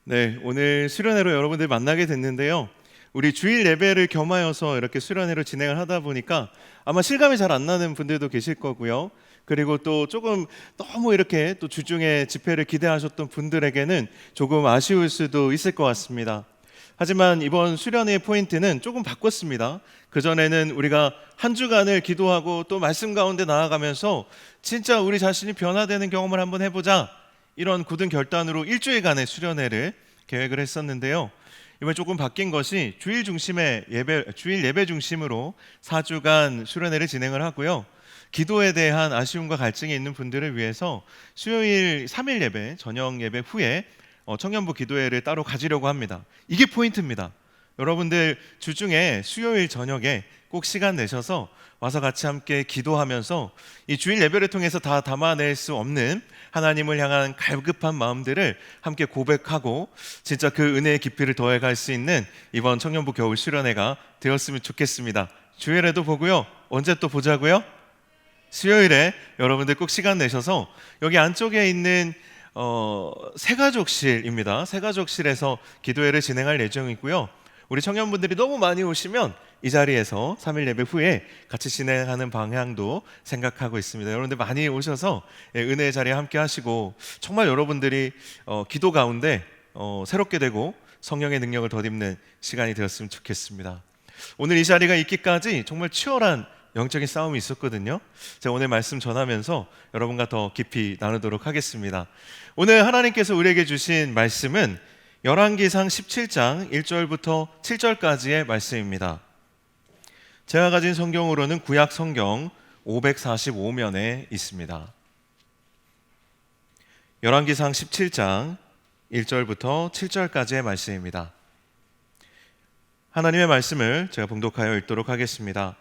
네, 오늘 수련회로 여러분들 만나게 됐는데요. 우리 주일 예배를 겸하여서 이렇게 수련회를 진행을 하다 보니까 아마 실감이 잘 안 나는 분들도 계실 거고요. 그리고 또 조금 너무 이렇게 또 주중에 집회를 기대하셨던 분들에게는 조금 아쉬울 수도 있을 것 같습니다. 하지만 이번 수련회의 포인트는 조금 바꿨습니다. 그전에는 우리가 한 주간을 기도하고 또 말씀 가운데 나아가면서 진짜 우리 자신이 변화되는 경험을 한번 해보자, 이런 굳은 결단으로 일주일간의 수련회를 계획을 했었는데요. 이번에 조금 바뀐 것이 주일 예배 중심으로 4주간 수련회를 진행을 하고요. 기도에 대한 아쉬움과 갈증이 있는 분들을 위해서 수요일 3일 예배, 저녁 예배 후에 청년부 기도회를 따로 가지려고 합니다. 이게 포인트입니다. 여러분들 주중에 수요일 저녁에 꼭 시간 내셔서 와서 같이 함께 기도하면서 이 주일 예배를 통해서 다 담아낼 수 없는 하나님을 향한 갈급한 마음들을 함께 고백하고 진짜 그 은혜의 깊이를 더해갈 수 있는 이번 청년부 겨울 수련회가 되었으면 좋겠습니다. 주일에도 보고요. 언제 또 보자고요? 수요일에 여러분들 꼭 시간 내셔서 여기 안쪽에 있는 새가족실입니다. 새가족실에서 기도회를 진행할 예정이고요. 우리 청년분들이 너무 많이 오시면 이 자리에서 3일 예배 후에 같이 진행하는 방향도 생각하고 있습니다. 여러분들 많이 오셔서 은혜의 자리에 함께 하시고 정말 여러분들이 기도 가운데 새롭게 되고 성령의 능력을 덧입는 시간이 되었으면 좋겠습니다. 오늘 이 자리가 있기까지 정말 치열한 영적인 싸움이 있었거든요. 제가 오늘 말씀 전하면서 여러분과 더 깊이 나누도록 하겠습니다. 오늘 하나님께서 우리에게 주신 말씀은 열왕기상 17장 1절부터 7절까지의 말씀입니다. 제가 가진 성경으로는 구약 성경 545면에 있습니다. 열왕기상 17장 1절부터 7절까지의 말씀입니다. 하나님의 말씀을 제가 봉독하여 읽도록 하겠습니다.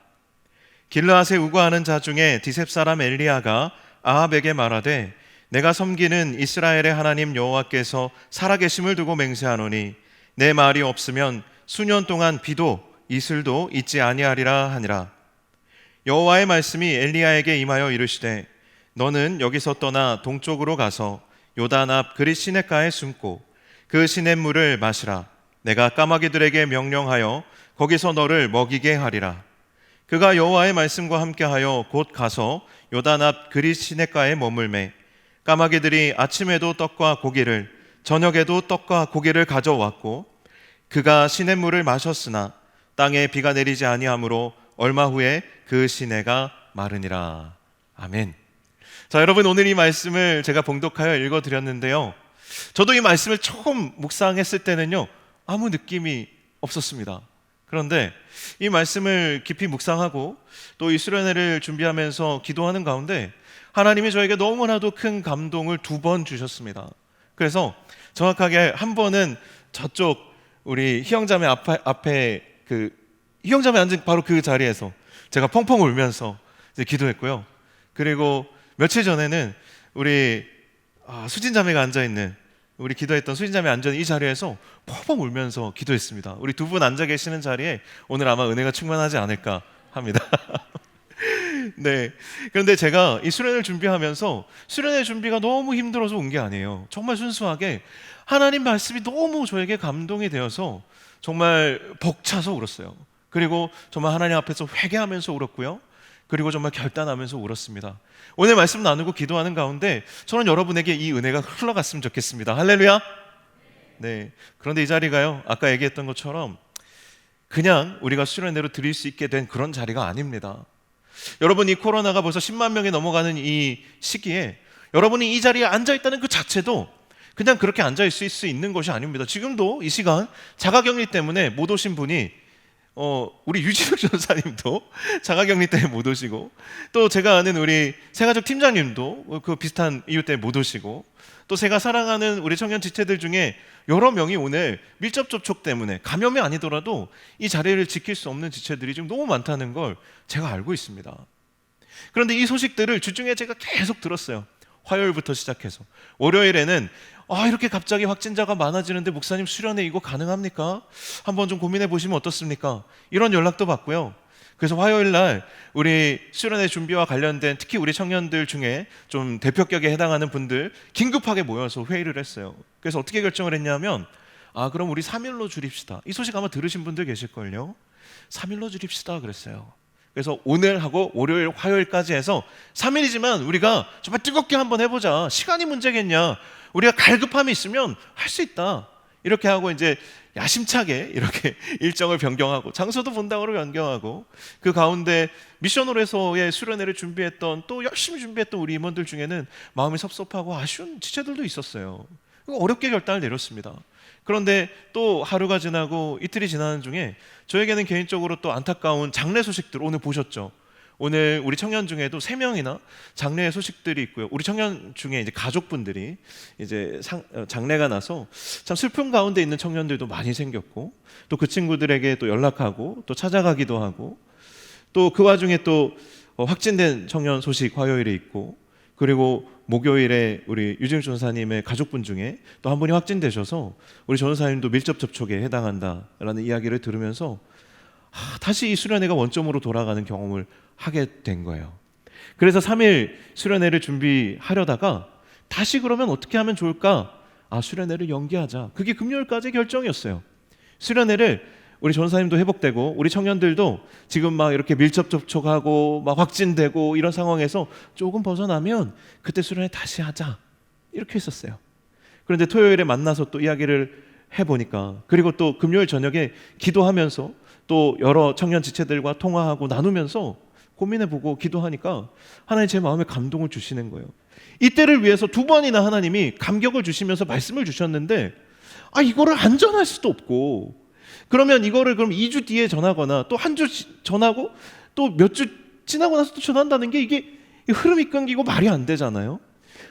길르앗에 우거하는 자 중에 디셉 사람 엘리야가 아합에게 말하되 내가 섬기는 이스라엘의 하나님 여호와께서 살아계심을 두고 맹세하노니 내 말이 없으면 수년 동안 비도 이슬도 있지 아니하리라 하니라. 여호와의 말씀이 엘리야에게 임하여 이르시되 너는 여기서 떠나 동쪽으로 가서 요단 앞 그릿 시냇가에 숨고 그 시냇물을 마시라. 내가 까마귀들에게 명령하여 거기서 너를 먹이게 하리라. 그가 여호와의 말씀과 함께하여 곧 가서 요단 앞 그릿 시냇가에 머물매 까마귀들이 아침에도 떡과 고기를 저녁에도 떡과 고기를 가져왔고 그가 시냇물을 마셨으나 땅에 비가 내리지 아니하므로 얼마 후에 그 시내가 마르니라. 아멘. 자, 여러분, 오늘 이 말씀을 제가 봉독하여 읽어드렸는데요. 저도 이 말씀을 처음 묵상했을 때는요, 아무 느낌이 없었습니다. 그런데 이 말씀을 깊이 묵상하고 또 이 수련회를 준비하면서 기도하는 가운데 하나님이 저에게 너무나도 큰 감동을 2번 주셨습니다. 그래서 정확하게 한 번은 저쪽 우리 희영자매 앞에 그 희영자매 앉은 바로 그 자리에서 제가 펑펑 울면서 이제 기도했고요. 그리고 며칠 전에는 우리 수진자매가 앉아있는 우리 기도했던 수진자매 앉아있는 이 자리에서 펑펑 울면서 기도했습니다. 우리 2분 앉아 계시는 자리에 오늘 아마 은혜가 충만하지 않을까 합니다. 네. 그런데 제가 이 수련을 준비하면서 수련의 준비가 너무 힘들어서 온 게 아니에요. 정말 순수하게 하나님 말씀이 너무 저에게 감동이 되어서 정말 벅차서 울었어요. 그리고 정말 하나님 앞에서 회개하면서 울었고요. 그리고 정말 결단하면서 울었습니다. 오늘 말씀 나누고 기도하는 가운데 저는 여러분에게 이 은혜가 흘러갔으면 좋겠습니다. 할렐루야. 네. 그런데 이 자리가요, 아까 얘기했던 것처럼 그냥 우리가 수련회로 드릴 수 있게 된 그런 자리가 아닙니다. 여러분, 이 코로나가 벌써 10만 명이 넘어가는 이 시기에 여러분이 이 자리에 앉아있다는 그 자체도 그냥 그렇게 앉아있을 수 있는 것이 아닙니다. 지금도 이 시간 자가격리 때문에 못 오신 분이 우리 유진욱 전사님도 자가격리 때문에 못 오시고, 또 제가 아는 우리 새가족 팀장님도 그 비슷한 이유 때문에 못 오시고, 또 제가 사랑하는 우리 청년 지체들 중에 여러 명이 오늘 밀접 접촉 때문에 감염이 아니더라도 이 자리를 지킬 수 없는 지체들이 지금 너무 많다는 걸 제가 알고 있습니다. 그런데 이 소식들을 주중에 제가 계속 들었어요. 화요일부터 시작해서 월요일에는 이렇게 갑자기 확진자가 많아지는데 목사님 수련회 이거 가능합니까? 한번 좀 고민해 보시면 어떻습니까? 이런 연락도 받고요. 그래서 화요일 날 우리 수련회 준비와 관련된 특히 우리 청년들 중에 좀 대표격에 해당하는 분들 긴급하게 모여서 회의를 했어요. 그래서 어떻게 결정을 했냐면 그럼 우리 3일로 줄입시다. 이 소식 아마 들으신 분들 계실걸요. 3일로 줄입시다 그랬어요. 그래서 오늘하고 월요일, 화요일까지 해서 3일이지만 우리가 정말 뜨겁게 한번 해보자. 시간이 문제겠냐. 우리가 갈급함이 있으면 할 수 있다. 이렇게 하고 이제 야심차게 이렇게 일정을 변경하고 장소도 본당으로 변경하고 그 가운데 미션홀에서의 수련회를 준비했던 또 열심히 준비했던 우리 임원들 중에는 마음이 섭섭하고 아쉬운 지체들도 있었어요. 어렵게 결단을 내렸습니다. 그런데 또 하루가 지나고 이틀이 지나는 중에 저에게는 개인적으로 또 안타까운 장례 소식들 오늘 보셨죠? 오늘 우리 청년 중에도 3명이나 장례 소식들이 있고요. 우리 청년 중에 이제 가족분들이 이제 장례가 나서 참 슬픔 가운데 있는 청년들도 많이 생겼고 또 그 친구들에게 또 연락하고 또 찾아가기도 하고 또 그 와중에 또 확진된 청년 소식 화요일에 있고 그리고 목요일에 우리 유진 전사님의 가족분 중에 또 한 분이 확진되셔서 우리 전사님도 밀접 접촉에 해당한다라는 이야기를 들으면서 다시 이 수련회가 원점으로 돌아가는 경험을 하게 된 거예요. 그래서 3일 수련회를 준비하려다가 다시 그러면 어떻게 하면 좋을까? 수련회를 연기하자. 그게 금요일까지 결정이었어요. 수련회를 우리 전사님도 회복되고 우리 청년들도 지금 막 이렇게 밀접 접촉하고 막 확진되고 이런 상황에서 조금 벗어나면 그때 수련회 다시 하자. 이렇게 했었어요. 그런데 토요일에 만나서 또 이야기를 해보니까 그리고 또 금요일 저녁에 기도하면서 또 여러 청년 지체들과 통화하고 나누면서 고민해보고 기도하니까 하나님 제 마음에 감동을 주시는 거예요. 이때를 위해서 2번이나 하나님이 감격을 주시면서 말씀을 주셨는데 이거를 안 전할 수도 없고 그러면 이거를 그럼 2주 뒤에 전하거나 또 한 주 전하고 또 몇 주 지나고 나서 또 전한다는 게 이게 흐름이 끊기고 말이 안 되잖아요.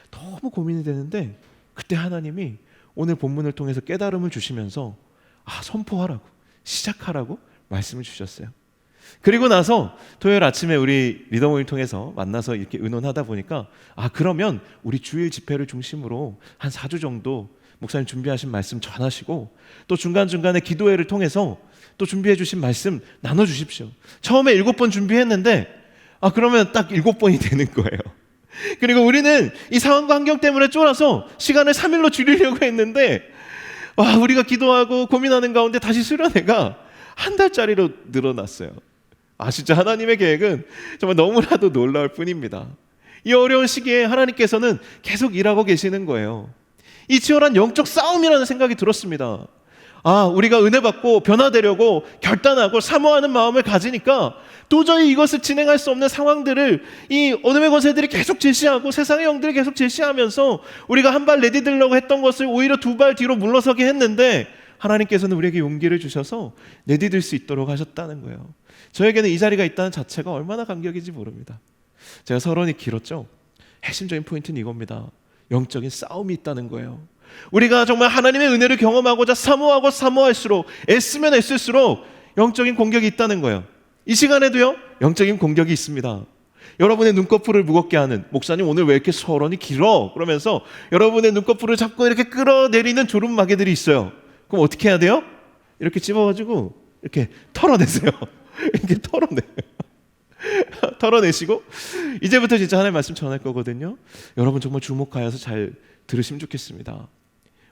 너무 고민이 되는데 그때 하나님이 오늘 본문을 통해서 깨달음을 주시면서 선포하라고 시작하라고 말씀을 주셨어요. 그리고 나서 토요일 아침에 우리 리더 모임 통해서 만나서 이렇게 의논하다 보니까 그러면 우리 주일 집회를 중심으로 한 4주 정도 목사님 준비하신 말씀 전하시고 또 중간중간에 기도회를 통해서 또 준비해 주신 말씀 나눠주십시오. 처음에 7번 준비했는데 그러면 딱 7번이 되는 거예요. 그리고 우리는 이 상황과 환경 때문에 쫄아서 시간을 3일로 줄이려고 했는데 우리가 기도하고 고민하는 가운데 다시 수련회가 한 달짜리로 늘어났어요. 진짜 하나님의 계획은 정말 너무나도 놀라울 뿐입니다. 이 어려운 시기에 하나님께서는 계속 일하고 계시는 거예요. 이 치열한 영적 싸움이라는 생각이 들었습니다. 우리가 은혜 받고 변화되려고 결단하고 사모하는 마음을 가지니까 도저히 이것을 진행할 수 없는 상황들을 이 어둠의 권세들이 계속 제시하고 세상의 영들이 계속 제시하면서 우리가 한 발 내디들려고 했던 것을 오히려 2발 뒤로 물러서게 했는데 하나님께서는 우리에게 용기를 주셔서 내디딜 수 있도록 하셨다는 거예요. 저에게는 이 자리가 있다는 자체가 얼마나 감격인지 모릅니다. 제가 서론이 길었죠? 핵심적인 포인트는 이겁니다. 영적인 싸움이 있다는 거예요. 우리가 정말 하나님의 은혜를 경험하고자 사모하고 사모할수록 애쓰면 애쓸수록 영적인 공격이 있다는 거예요. 이 시간에도요 영적인 공격이 있습니다. 여러분의 눈꺼풀을 무겁게 하는 목사님 오늘 왜 이렇게 서론이 길어? 그러면서 여러분의 눈꺼풀을 잡고 이렇게 끌어내리는 졸음마개들이 있어요. 그럼 어떻게 해야 돼요? 이렇게 집어가지고 이렇게 털어내세요. 이렇게 털어내시고 이제부터 진짜 하나님의 말씀 전할 거거든요. 여러분 정말 주목하여서 잘 들으시면 좋겠습니다.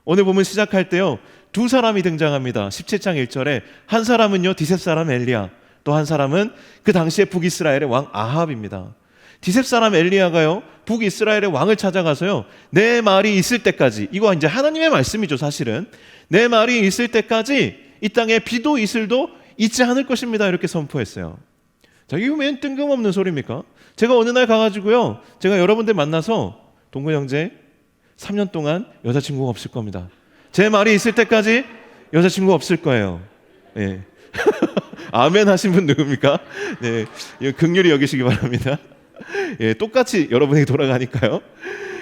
오늘 보면 시작할 때요 2사람이 등장합니다. 17장 1절에 한 사람은요 디셉 사람 엘리야, 또 한 사람은 그 당시에 북이스라엘의 왕 아합입니다. 디셉 사람 엘리야가요 북이스라엘의 왕을 찾아가서요 내 말이 있을 때까지, 이거 이제 하나님의 말씀이죠. 사실은 내 말이 있을 때까지 이 땅에 비도 이슬도 있지 않을 것입니다. 이렇게 선포했어요. 자, 이거 웬 뜬금없는 소리입니까? 제가 어느 날 가가지고요 제가 여러분들 만나서 동근 형제 3년 동안 여자친구가 없을 겁니다. 제 말이 있을 때까지 여자친구가 없을 거예요. 네. 아멘 하신 분 누굽니까? 네, 긍휼히 여기시기 바랍니다. 똑같이 여러분에게 돌아가니까요.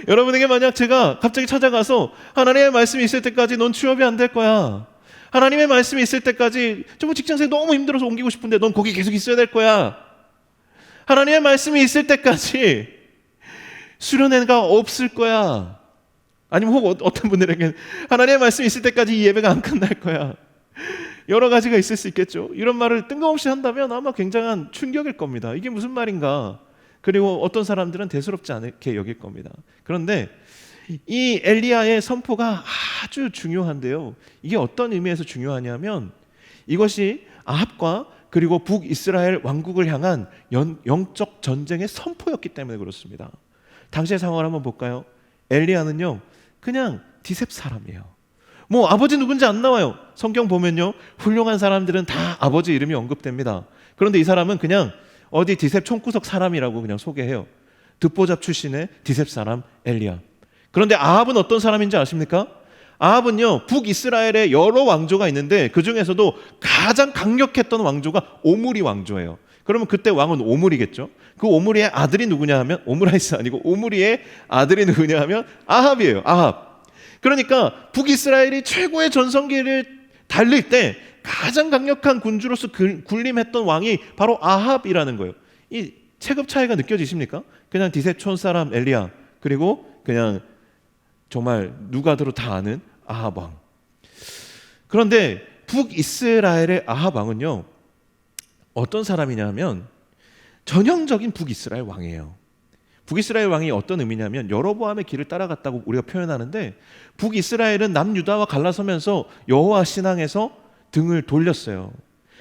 여러분에게 만약 제가 갑자기 찾아가서 하나님의 말씀이 있을 때까지 넌 취업이 안 될 거야, 하나님의 말씀이 있을 때까지 정말 직장생활 너무 힘들어서 옮기고 싶은데 넌 거기 계속 있어야 될 거야, 하나님의 말씀이 있을 때까지 수련회가 없을 거야, 아니면 혹 어떤 분들에게는 하나님의 말씀이 있을 때까지 이 예배가 안 끝날 거야, 여러 가지가 있을 수 있겠죠. 이런 말을 뜬금없이 한다면 아마 굉장한 충격일 겁니다. 이게 무슨 말인가? 그리고 어떤 사람들은 대수롭지 않게 여길 겁니다. 그런데 이 엘리야의 선포가 아주 중요한데요. 이게 어떤 의미에서 중요하냐면 이것이 아합과 그리고 북이스라엘 왕국을 향한 영적 전쟁의 선포였기 때문에 그렇습니다. 당시의 상황을 한번 볼까요? 엘리야는요 그냥 디셉 사람이에요. 뭐 아버지 누군지 안 나와요. 성경 보면요 훌륭한 사람들은 다 아버지 이름이 언급됩니다. 그런데 이 사람은 그냥 어디 디셉 총구석 사람이라고 그냥 소개해요. 듣보잡 출신의 디셉 사람 엘리야. 그런데 아합은 어떤 사람인지 아십니까? 아합은요 북이스라엘에 여러 왕조가 있는데 그 중에서도 가장 강력했던 왕조가 오므리 왕조예요. 그러면 그때 왕은 오므리겠죠. 그 오므리의 아들이 누구냐 하면 오므라이스 아니고 오므리의 아들이 누구냐 하면 아합이에요. 아합. 그러니까 북이스라엘이 최고의 전성기를 달릴 때 가장 강력한 군주로서 군림했던 왕이 바로 아합이라는 거예요. 이 체급 차이가 느껴지십니까? 그냥 디셉 촌사람 엘리야 그리고 그냥 정말 누가 들어도 다 아는 아합 왕. 그런데 북이스라엘의 아합 왕은요 어떤 사람이냐면 전형적인 북이스라엘 왕이에요. 북이스라엘 왕이 어떤 의미냐면 여로보암의 길을 따라갔다고 우리가 표현하는데 북이스라엘은 남유다와 갈라서면서 여호와 신앙에서 등을 돌렸어요.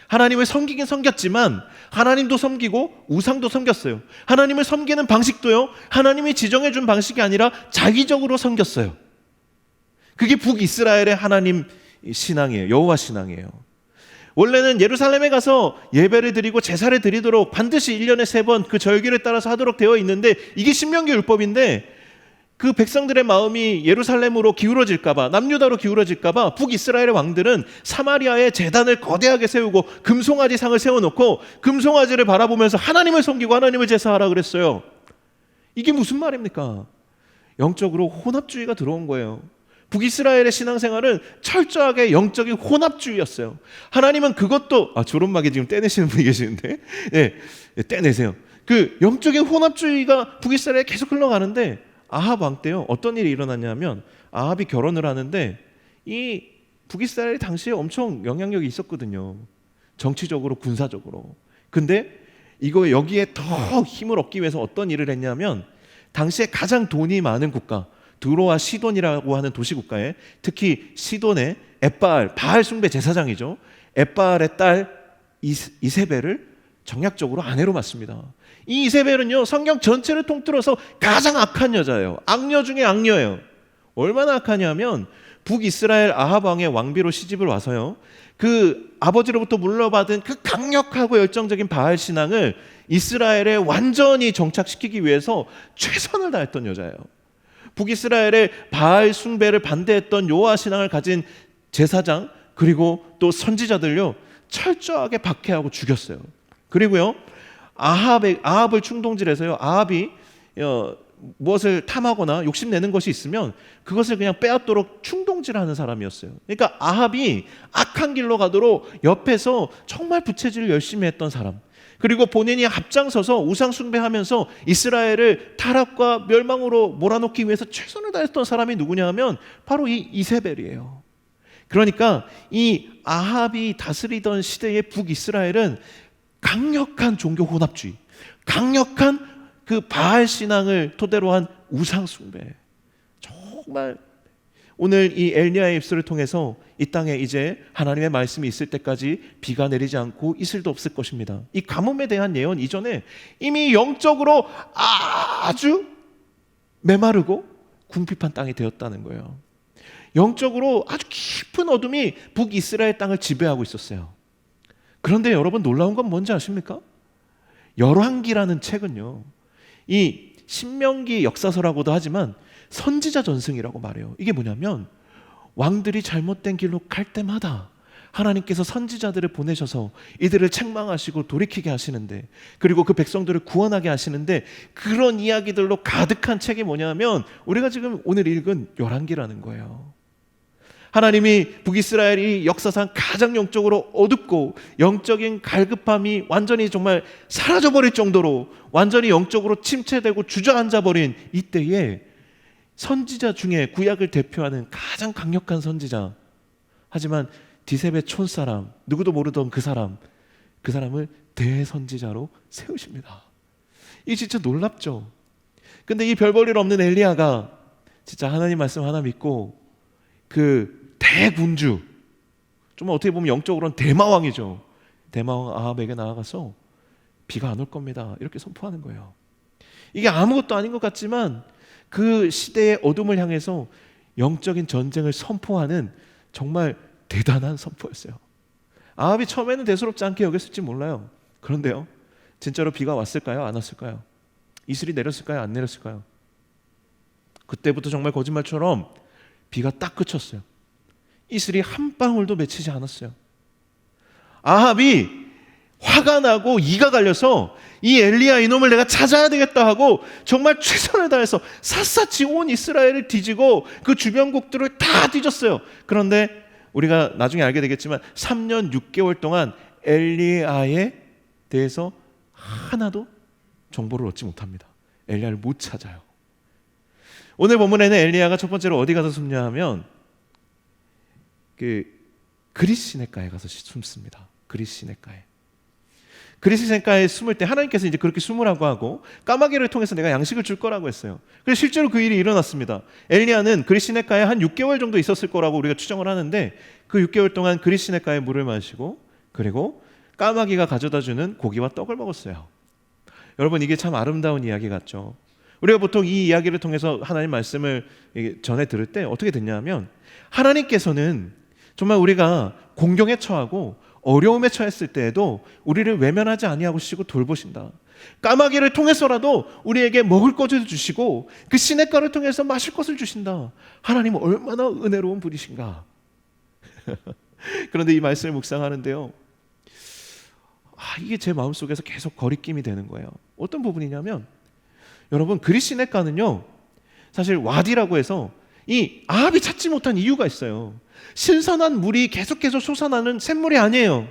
하나님을 섬기긴 섬겼지만 하나님도 섬기고 우상도 섬겼어요. 하나님을 섬기는 방식도요 하나님이 지정해 준 방식이 아니라 자기적으로 섬겼어요. 그게 북이스라엘의 하나님 신앙이에요. 여호와 신앙이에요. 원래는 예루살렘에 가서 예배를 드리고 제사를 드리도록 반드시 1년에 3번 그 절기를 따라서 하도록 되어 있는데 이게 신명기 율법인데 그 백성들의 마음이 예루살렘으로 기울어질까봐 남유다로 기울어질까봐 북이스라엘의 왕들은 사마리아에 제단을 거대하게 세우고 금송아지 상을 세워놓고 금송아지를 바라보면서 하나님을 섬기고 하나님을 제사하라 그랬어요. 이게 무슨 말입니까? 영적으로 혼합주의가 들어온 거예요. 북이스라엘의 신앙생활은 철저하게 영적인 혼합주의였어요. 하나님은 그것도 조론막에 지금 떼내시는 분이 계시는데 떼내세요. 그 영적인 혼합주의가 북이스라엘에 계속 흘러가는데 아합 왕 때요 어떤 일이 일어났냐면 아합이 결혼을 하는데 이 북이스라엘이 당시에 엄청 영향력이 있었거든요. 정치적으로 군사적으로. 근데 이거 여기에 더 힘을 얻기 위해서 어떤 일을 했냐면 당시에 가장 돈이 많은 국가 드로아 시돈이라고 하는 도시국가에 특히 시돈의 엣바알 바알 숭배 제사장이죠. 엣바알의 딸 이세벨을 정략적으로 아내로 맞습니다. 이 이세벨은요 성경 전체를 통틀어서 가장 악한 여자예요. 악녀 중에 악녀예요. 얼마나 악하냐면 북이스라엘 아합 왕의 왕비로 시집을 와서요 그 아버지로부터 물려받은 그 강력하고 열정적인 바알 신앙을 이스라엘에 완전히 정착시키기 위해서 최선을 다했던 여자예요. 북이스라엘의 바알 숭배를 반대했던 여호와 신앙을 가진 제사장 그리고 또 선지자들요 철저하게 박해하고 죽였어요. 그리고요 아합을 충동질해서요 아합이 무엇을 탐하거나 욕심내는 것이 있으면 그것을 그냥 빼앗도록 충동질하는 사람이었어요. 그러니까 아합이 악한 길로 가도록 옆에서 정말 부채질을 열심히 했던 사람. 그리고 본인이 앞장서서 우상 숭배하면서 이스라엘을 타락과 멸망으로 몰아넣기 위해서 최선을 다했던 사람이 누구냐 하면 바로 이 이세벨이에요. 그러니까 이 아합이 다스리던 시대의 북이스라엘은 강력한 종교 혼합주의, 강력한 그 바알 신앙을 토대로 한 우상 숭배. 정말 오늘 이 엘리야의 입술을 통해서 이 땅에 이제 하나님의 말씀이 있을 때까지 비가 내리지 않고 이슬도 없을 것입니다. 이 가뭄에 대한 예언 이전에 이미 영적으로 아주 메마르고 궁핍한 땅이 되었다는 거예요. 영적으로 아주 깊은 어둠이 북이스라엘 땅을 지배하고 있었어요. 그런데 여러분 놀라운 건 뭔지 아십니까? 열왕기라는 책은요 이 신명기 역사서라고도 하지만 선지자 전승이라고 말해요. 이게 뭐냐면 왕들이 잘못된 길로 갈 때마다 하나님께서 선지자들을 보내셔서 이들을 책망하시고 돌이키게 하시는데 그리고 그 백성들을 구원하게 하시는데 그런 이야기들로 가득한 책이 뭐냐면 우리가 지금 오늘 읽은 열왕기라는 거예요. 하나님이 북이스라엘이 역사상 가장 영적으로 어둡고 영적인 갈급함이 완전히 정말 사라져버릴 정도로 완전히 영적으로 침체되고 주저앉아버린 이때에 선지자 중에 구약을 대표하는 가장 강력한 선지자 하지만 디셉의 촌사람, 누구도 모르던 그 사람을 대선지자로 세우십니다. 이게 진짜 놀랍죠. 근데 이 별 볼 일 없는 엘리야가 진짜 하나님 말씀 하나 믿고 그 대군주, 좀 어떻게 보면 영적으로는 대마왕이죠. 대마왕 아합에게 나아가서 비가 안 올 겁니다, 이렇게 선포하는 거예요. 이게 아무것도 아닌 것 같지만 그 시대의 어둠을 향해서 영적인 전쟁을 선포하는 정말 대단한 선포였어요. 아합이 처음에는 대수롭지 않게 여겼을지 몰라요. 그런데요, 진짜로 비가 왔을까요? 안 왔을까요? 이슬이 내렸을까요? 안 내렸을까요? 그때부터 정말 거짓말처럼 비가 딱 그쳤어요. 이슬이 한 방울도 맺히지 않았어요. 아합이 화가 나고 이가 갈려서 이 엘리야 이놈을 내가 찾아야 되겠다 하고 정말 최선을 다해서 샅샅이 온 이스라엘을 뒤지고 그 주변국들을 다 뒤졌어요. 그런데 우리가 나중에 알게 되겠지만 3년 6개월 동안 엘리야에 대해서 하나도 정보를 얻지 못합니다. 엘리야를 못 찾아요. 오늘 본문에는 엘리야가 첫 번째로 어디 가서 숨냐 하면 그 그리스 시내가에 가서 숨습니다. 그리스 시내가에. 그리스 시내가에 숨을 때 하나님께서 이제 그렇게 숨으라고 하고 까마귀를 통해서 내가 양식을 줄 거라고 했어요. 그래서 실제로 그 일이 일어났습니다. 엘리야는 그리스 시내가에 한 6개월 정도 있었을 거라고 우리가 추정을 하는데 그 6개월 동안 그리스 시내가에 물을 마시고 그리고 까마귀가 가져다 주는 고기와 떡을 먹었어요. 여러분, 이게 참 아름다운 이야기 같죠. 우리가 보통 이 이야기를 통해서 하나님 말씀을 전해 들을 때 어떻게 됐냐면 하나님께서는 정말 우리가 공경에 처하고 어려움에 처했을 때에도 우리를 외면하지 아니하시고 돌보신다. 까마귀를 통해서라도 우리에게 먹을 것을 주시고 그 시냇가를 통해서 마실 것을 주신다. 하나님은 얼마나 은혜로운 분이신가. 그런데 이 말씀을 묵상하는데요, 이게 제 마음속에서 계속 거리낌이 되는 거예요. 어떤 부분이냐면 여러분, 그리스 시냇가는요 사실 와디라고 해서 이 아합이 찾지 못한 이유가 있어요. 신선한 물이 계속해서 솟아나는 샘물이 아니에요.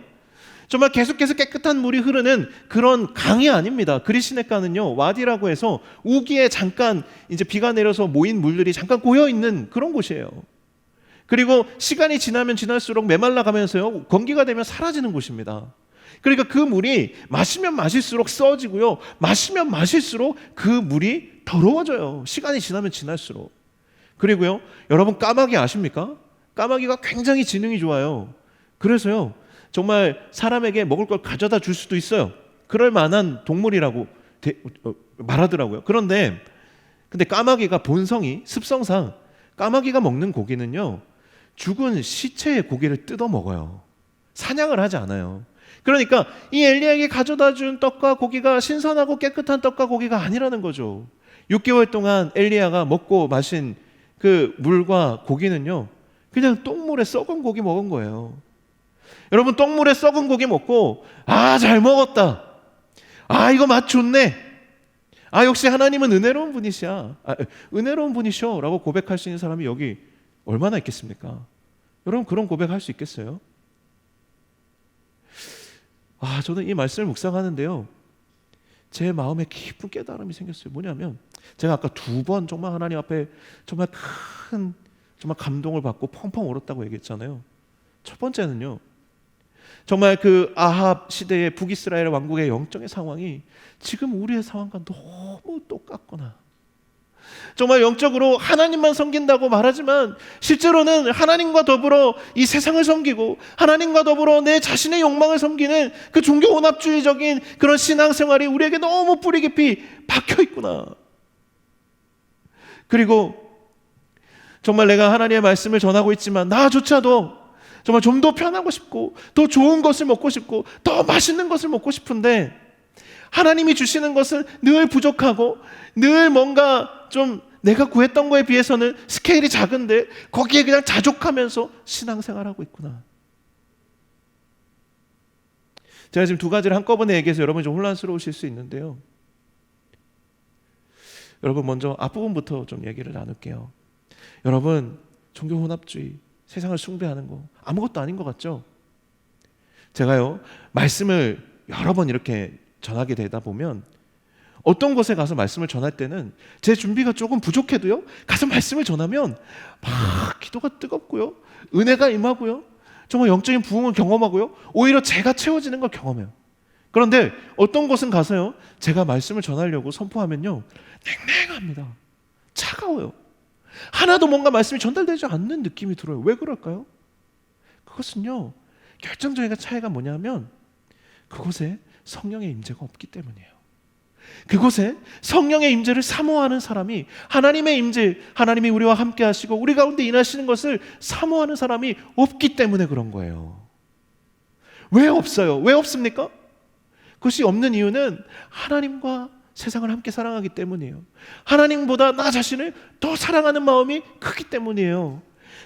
정말 계속해서 깨끗한 물이 흐르는 그런 강이 아닙니다. 그리스 시냇가는요 와디라고 해서 우기에 잠깐 이제 비가 내려서 모인 물들이 잠깐 고여 있는 그런 곳이에요. 그리고 시간이 지나면 지날수록 메말라 가면서요 건기가 되면 사라지는 곳입니다. 그러니까 그 물이 마시면 마실수록 써지고요, 마시면 마실수록 그 물이 더러워져요. 시간이 지나면 지날수록. 그리고요, 여러분 까마귀 아십니까? 까마귀가 굉장히 지능이 좋아요. 그래서요 정말 사람에게 먹을 걸 가져다 줄 수도 있어요. 그럴 만한 동물이라고 말하더라고요. 근데 까마귀가 본성이, 습성상 까마귀가 먹는 고기는요 죽은 시체의 고기를 뜯어 먹어요. 사냥을 하지 않아요. 그러니까 이 엘리야에게 가져다 준 떡과 고기가 신선하고 깨끗한 떡과 고기가 아니라는 거죠. 6개월 동안 엘리야가 먹고 마신 그 물과 고기는요 그냥 똥물에 썩은 고기 먹은 거예요. 여러분, 똥물에 썩은 고기 먹고 잘 먹었다, 이거 맛 좋네, 역시 하나님은 은혜로운 분이시야, 은혜로운 분이셔 라고 고백할 수 있는 사람이 여기 얼마나 있겠습니까? 여러분, 그런 고백할 수 있겠어요? 저는 이 말씀을 묵상하는데요 제 마음에 깊은 깨달음이 생겼어요. 뭐냐면 제가 아까 2번 정말 하나님 앞에 정말 큰 정말 감동을 받고 펑펑 울었다고 얘기했잖아요. 첫 번째는요, 정말 그 아합 시대의 북이스라엘 왕국의 영적인 상황이 지금 우리의 상황과 너무 똑같구나. 정말 영적으로 하나님만 섬긴다고 말하지만 실제로는 하나님과 더불어 이 세상을 섬기고 하나님과 더불어 내 자신의 욕망을 섬기는 그 종교 혼합주의적인 그런 신앙생활이 우리에게 너무 뿌리 깊이 박혀 있구나. 그리고 정말 내가 하나님의 말씀을 전하고 있지만 나조차도 정말 좀 더 편하고 싶고 더 좋은 것을 먹고 싶고 더 맛있는 것을 먹고 싶은데 하나님이 주시는 것은 늘 부족하고 늘 뭔가 좀 내가 구했던 거에 비해서는 스케일이 작은데 거기에 그냥 자족하면서 신앙생활하고 있구나. 제가 지금 2가지를 한꺼번에 얘기해서 여러분이 좀 혼란스러우실 수 있는데요, 여러분 먼저 앞부분부터 좀 얘기를 나눌게요. 여러분, 종교 혼합주의, 세상을 숭배하는 거 아무것도 아닌 것 같죠? 제가요 말씀을 여러 번 이렇게 전하게 되다 보면 어떤 곳에 가서 말씀을 전할 때는 제 준비가 조금 부족해도요 가서 말씀을 전하면 막 기도가 뜨겁고요, 은혜가 임하고요, 정말 영적인 부흥을 경험하고요, 오히려 제가 채워지는 걸 경험해요. 그런데 어떤 곳은 가서요, 제가 말씀을 전하려고 선포하면요, 냉랭합니다. 차가워요. 하나도 뭔가 말씀이 전달되지 않는 느낌이 들어요. 왜 그럴까요? 그것은요, 결정적인 차이가 뭐냐면 그곳에 성령의 임재가 없기 때문이에요. 그곳에 성령의 임재를 사모하는 사람이, 하나님의 임재, 하나님이 우리와 함께 하시고 우리 가운데 일하시는 것을 사모하는 사람이 없기 때문에 그런 거예요. 왜 없어요? 왜 없습니까? 그것이 없는 이유는 하나님과 세상을 함께 사랑하기 때문이에요. 하나님보다 나 자신을 더 사랑하는 마음이 크기 때문이에요.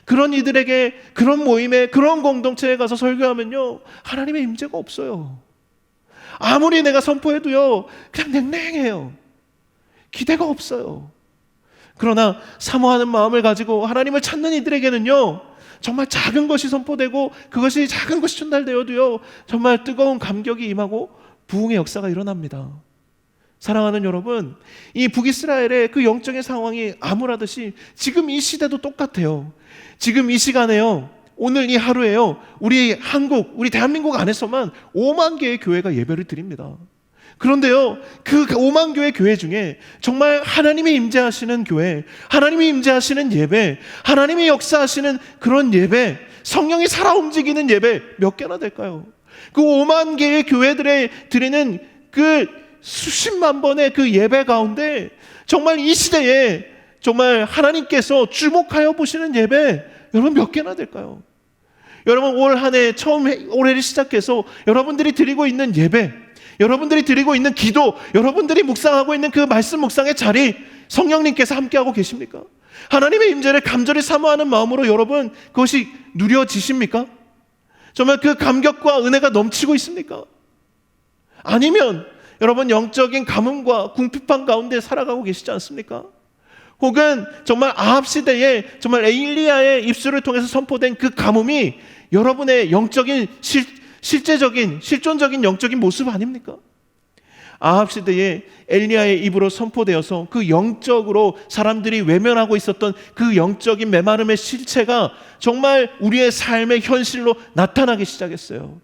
그런 이들에게, 그런 모임에, 그런 공동체에 가서 설교하면요, 하나님의 임재가 없어요. 아무리 내가 선포해도요, 그냥 냉랭해요. 기대가 없어요. 그러나 사모하는 마음을 가지고 하나님을 찾는 이들에게는요, 정말 작은 것이 선포되고 그것이 작은 것이 전달되어도요, 정말 뜨거운 감격이 임하고 부흥의 역사가 일어납니다. 사랑하는 여러분, 이 북이스라엘의 그 영적인 상황이 암울하듯이 지금 이 시대도 똑같아요. 지금 이 시간에요, 오늘 이 하루에요, 우리 한국, 우리 대한민국 안에서만 5만 개의 교회가 예배를 드립니다. 그런데요, 그 5만 교회 교회 중에 정말 하나님이 임재하시는 교회, 하나님이 임재하시는 예배, 하나님이 역사하시는 그런 예배, 성령이 살아 움직이는 예배 몇 개나 될까요? 그 5만 개의 교회들에 드리는 그 수십만 번의 그 예배 가운데 정말 이 시대에 정말 하나님께서 주목하여 보시는 예배 여러분 몇 개나 될까요? 여러분 올 한 해 처음 올해를 시작해서 여러분들이 드리고 있는 예배, 여러분들이 드리고 있는 기도, 여러분들이 묵상하고 있는 그 말씀 묵상의 자리, 성령님께서 함께하고 계십니까? 하나님의 임재를 간절히 사모하는 마음으로 여러분 그것이 누려지십니까? 정말 그 감격과 은혜가 넘치고 있습니까? 아니면 여러분 영적인 가뭄과 궁핍한 가운데 살아가고 계시지 않습니까? 혹은 정말 아합 시대에 정말 엘리야의 입술을 통해서 선포된 그 가뭄이 여러분의 영적인 실제적인 실존적인 영적인 모습 아닙니까? 아합 시대에 엘리야의 입으로 선포되어서 그 영적으로 사람들이 외면하고 있었던 그 영적인 메마름의 실체가 정말 우리의 삶의 현실로 나타나기 시작했어요.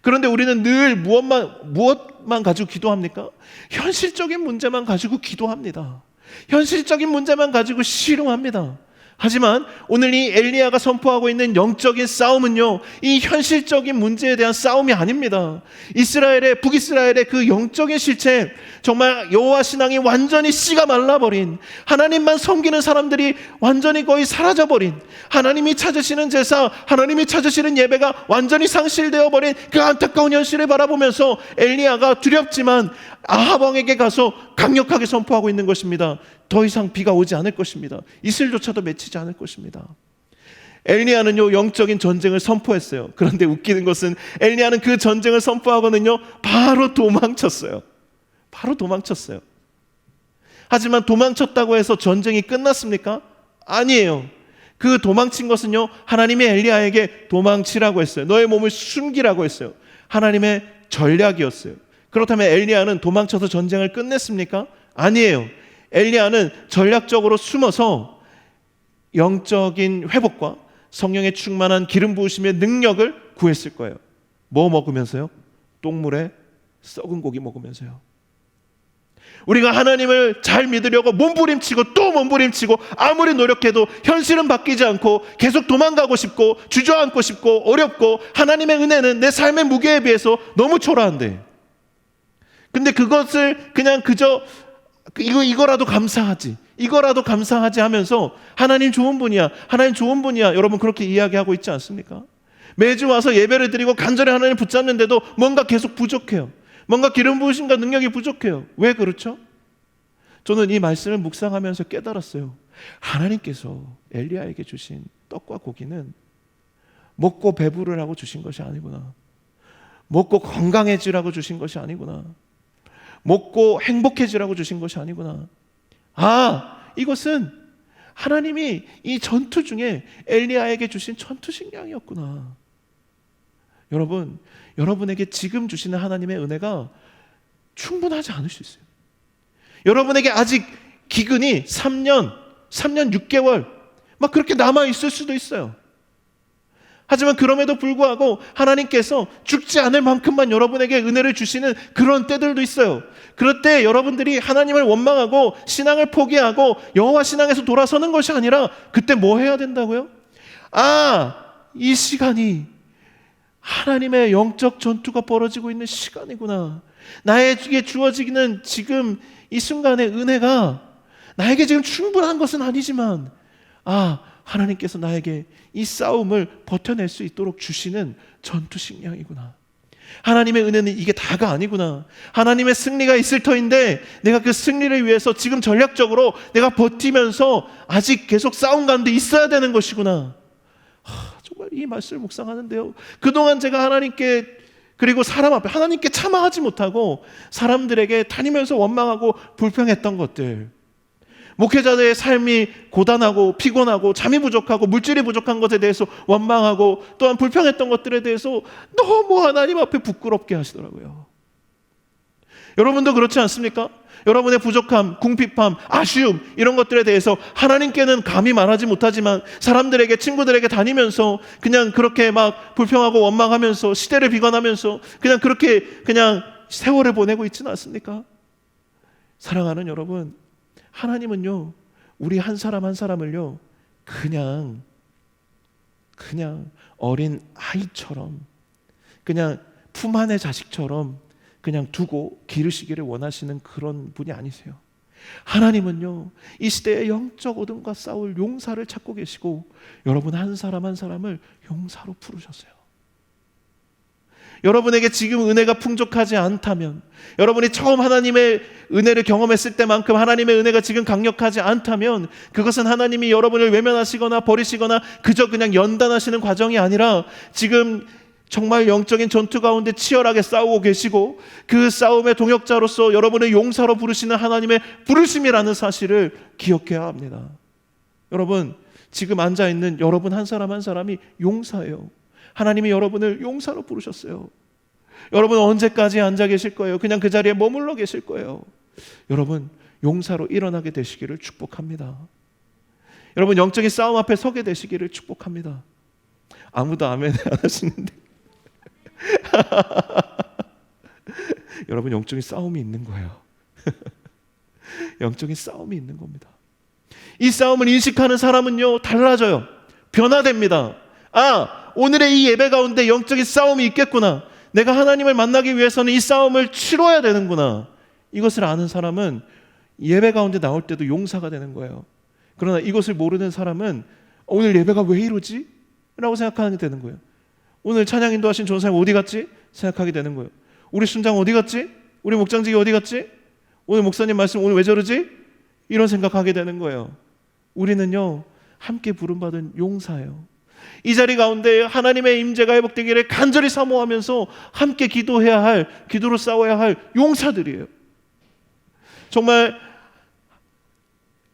그런데 우리는 늘 무엇만 가지고 기도합니까? 현실적인 문제만 가지고 기도합니다. 현실적인 문제만 가지고 씨름합니다. 하지만 오늘 이 엘리야가 선포하고 있는 영적인 싸움은요, 이 현실적인 문제에 대한 싸움이 아닙니다. 이스라엘의, 북이스라엘의 그 영적인 실체, 정말 여호와 신앙이 완전히 씨가 말라버린, 하나님만 섬기는 사람들이 완전히 거의 사라져버린, 하나님이 찾으시는 제사, 하나님이 찾으시는 예배가 완전히 상실되어 버린 그 안타까운 현실을 바라보면서 엘리야가 두렵지만 아합 왕에게 가서 강력하게 선포하고 있는 것입니다. 더 이상 비가 오지 않을 것입니다. 이슬조차도 맺히지 않을 것입니다. 엘리야는요, 영적인 전쟁을 선포했어요. 그런데 웃기는 것은 엘리야는 그 전쟁을 선포하고는요, 바로 도망쳤어요. 하지만 도망쳤다고 해서 전쟁이 끝났습니까? 아니에요. 그 도망친 것은요, 하나님이 엘리야에게 도망치라고 했어요. 너의 몸을 숨기라고 했어요. 하나님의 전략이었어요. 그렇다면 엘리야는 도망쳐서 전쟁을 끝냈습니까? 아니에요. 엘리야는 전략적으로 숨어서 영적인 회복과 성령의 충만한 기름 부으심의 능력을 구했을 거예요. 뭐 먹으면서요? 똥물에 썩은 고기 먹으면서요. 우리가 하나님을 잘 믿으려고 몸부림치고 또 몸부림치고 아무리 노력해도 현실은 바뀌지 않고 계속 도망가고 싶고 주저앉고 싶고 어렵고 하나님의 은혜는 내 삶의 무게에 비해서 너무 초라한데, 근데 그것을 그냥 그저 이거라도 감사하지 하면서 하나님 좋은 분이야 여러분 그렇게 이야기하고 있지 않습니까? 매주 와서 예배를 드리고 간절히 하나님을 붙잡는데도 뭔가 계속 부족해요. 뭔가 기름 부으심과 능력이 부족해요. 왜 그렇죠? 저는 이 말씀을 묵상하면서 깨달았어요. 하나님께서 엘리야에게 주신 떡과 고기는 먹고 배부르라고 주신 것이 아니구나. 먹고 건강해지라고 주신 것이 아니구나. 먹고 행복해지라고 주신 것이 아니구나. 이것은 하나님이 이 전투 중에 엘리야에게 주신 전투 식량이었구나. 여러분, 여러분에게 지금 주시는 하나님의 은혜가 충분하지 않을 수 있어요. 여러분에게 아직 기근이 3년 6개월 막 그렇게 남아 있을 수도 있어요. 하지만 그럼에도 불구하고 하나님께서 죽지 않을 만큼만 여러분에게 은혜를 주시는 그런 때들도 있어요. 그럴 때 여러분들이 하나님을 원망하고 신앙을 포기하고 여호와 신앙에서 돌아서는 것이 아니라 그때 뭐 해야 된다고요? 이 시간이 하나님의 영적 전투가 벌어지고 있는 시간이구나. 나에게 주어지는 지금 이 순간의 은혜가 나에게 지금 충분한 것은 아니지만 하나님께서 나에게 이 싸움을 버텨낼 수 있도록 주시는 전투 식량이구나. 하나님의 은혜는 이게 다가 아니구나. 하나님의 승리가 있을 터인데 내가 그 승리를 위해서 지금 전략적으로 내가 버티면서 아직 계속 싸움 가운데 있어야 되는 것이구나. 정말 이 말씀을 묵상하는데요, 그동안 제가 하나님께 그리고 사람 앞에 하나님께 참아하지 못하고 사람들에게 다니면서 원망하고 불평했던 것들, 목회자들의 삶이 고단하고 피곤하고 잠이 부족하고 물질이 부족한 것에 대해서 원망하고 또한 불평했던 것들에 대해서 너무 하나님 앞에 부끄럽게 하시더라고요. 여러분도 그렇지 않습니까? 여러분의 부족함, 궁핍함, 아쉬움 이런 것들에 대해서 하나님께는 감히 말하지 못하지만 사람들에게, 친구들에게 다니면서 그냥 그렇게 막 불평하고 원망하면서 시대를 비관하면서 그냥 세월을 보내고 있지는 않습니까? 사랑하는 여러분, 하나님은요, 우리 한 사람 한 사람을요, 그냥 어린 아이처럼, 그냥 품 안의 자식처럼 그냥 두고 기르시기를 원하시는 그런 분이 아니세요. 하나님은요, 이 시대의 영적 어둠과 싸울 용사를 찾고 계시고 여러분 한 사람 한 사람을 용사로 부르셨어요. 여러분에게 지금 은혜가 풍족하지 않다면, 여러분이 처음 하나님의 은혜를 경험했을 때만큼 하나님의 은혜가 지금 강력하지 않다면 그것은 하나님이 여러분을 외면하시거나 버리시거나 그저 그냥 연단하시는 과정이 아니라 지금 정말 영적인 전투 가운데 치열하게 싸우고 계시고 그 싸움의 동역자로서 여러분을 용사로 부르시는 하나님의 부르심이라는 사실을 기억해야 합니다. 여러분, 지금 앉아있는 여러분 한 사람 한 사람이 용사예요. 하나님이 여러분을 용사로 부르셨어요. 여러분 언제까지 앉아 계실 거예요? 그냥 그 자리에 머물러 계실 거예요? 여러분, 용사로 일어나게 되시기를 축복합니다. 여러분, 영적인 싸움 앞에 서게 되시기를 축복합니다. 아무도 아멘 안 하시는데 여러분, 영적인 싸움이 있는 거예요. 영적인 싸움이 있는 겁니다. 이 싸움을 인식하는 사람은요, 달라져요. 변화됩니다. 오늘의 이 예배 가운데 영적인 싸움이 있겠구나. 내가 하나님을 만나기 위해서는 이 싸움을 치러야 되는구나. 이것을 아는 사람은 예배 가운데 나올 때도 용사가 되는 거예요. 그러나 이것을 모르는 사람은 오늘 예배가 왜 이러지? 라고 생각하게 되는 거예요. 오늘 찬양 인도하신 전사님 어디 갔지? 생각하게 되는 거예요. 우리 순장 어디 갔지? 우리 목장직이 어디 갔지? 오늘 목사님 말씀 오늘 왜 저러지? 이런 생각하게 되는 거예요. 우리는요, 함께 부름받은 용사예요. 이 자리 가운데 하나님의 임재가 회복되기를 간절히 사모하면서 함께 기도해야 할, 기도로 싸워야 할 용사들이에요. 정말